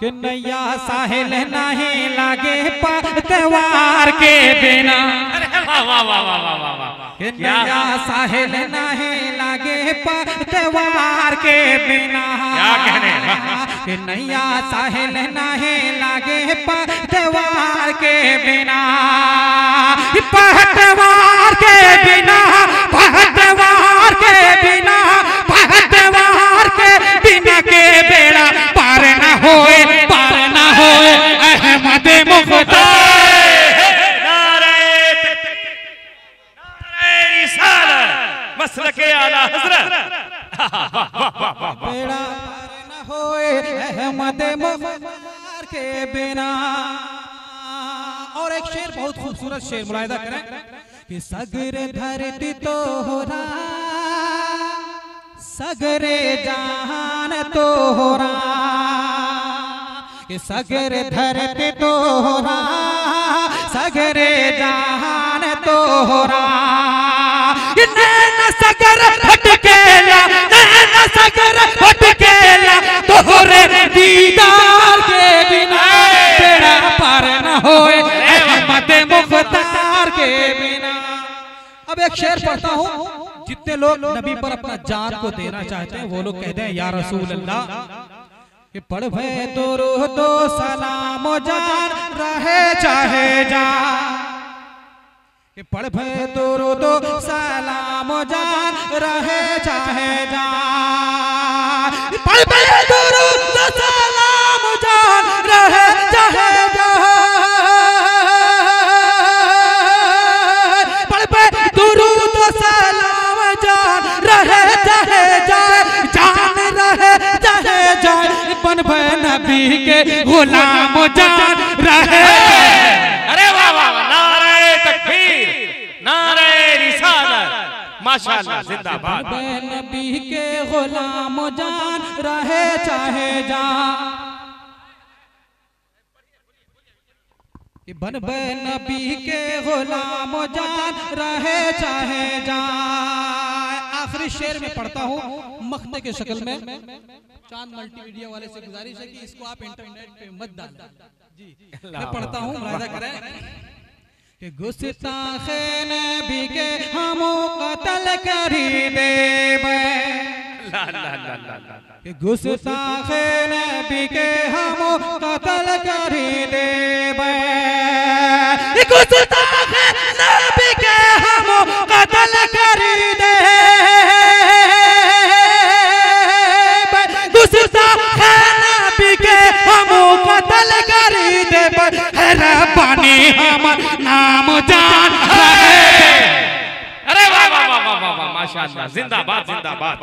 कि नैया साहिल नहीं लागे पतवार के बिना। कि नैया साहिल नहीं लागे पतवार के बिना। कि नैया साहिल नहीं लागे पतवार के बिना। पतवार के बिना, पतवार के बिना, पतवार के बिना के बेड़ा पार न होए, पार न होए अहमद मुख्तार। नारे रिसालत मसलके आला हज़रत। बेड़ा पार न होए अहमद मुख्तार के बिना। और एक शेर, बहुत खूबसूरत शेर मुलाहिदा करें कि सगरे धरती तोहरा, सगरे जहान तोहरा। कि सगरे धरती तोहरा, सगरे जहान तोहरा। नैन सगर भटकेला, नैन सगर भटकेला तोहरे दीदार के बिना। बेड़ा पार न होए अहमद मुख्तार के बिना। अब एक शेर पढ़ता हूँ। जितने लोग नबी पर अपना जान को देना चाहते हैं वो लोग कहते हैं या रसूल अल्लाह। कि पढ़ भे दुरूदो सलाम जान रहे चाहे जान। कि पढ़ भे दुरूदो सलाम जान रहे चाहे जान। पढ़ भे दुरूदो सलाम जान रहे चाहे जान। पढ़ भे दुरूदो सलाम जान रहे चाहे जान, जान रहे चाहे जान। बन भे नबी के गुलाम जान रहे। अरे वाह वाह, नारे तकबीर, नारे रिसालत, माशाअल्लाह, जिंदाबाद। नबी के गुलाम जान रहे चाहे जान। बन बे नबी के गुलाम जान रहे चाहे जाए। आखिरी शेर में पढ़ता हूँ मखने के शक्ल में। चांद मल्टीमीडिया वाले से गुजारिश है कि इसको आप इंटरनेट पे मत डालें। जी मैं पढ़ता हूँ, मुलाहिदा करें कि गुस्ताखे नबी के हम कत्ल करी देबे। कि गुस्ताखे नबी के हम कत्ल करी देबे। गुस्ताखे नबी के हम कत्ल करी देबे। गुस्ताखे नबी के हम कत्ल करी देबे। रब्बानी हमर नाम जान रहे। अरे वाह वाह वाह वाह वाह, माशाअल्लाह, जिंदाबाद जिंदाबाद।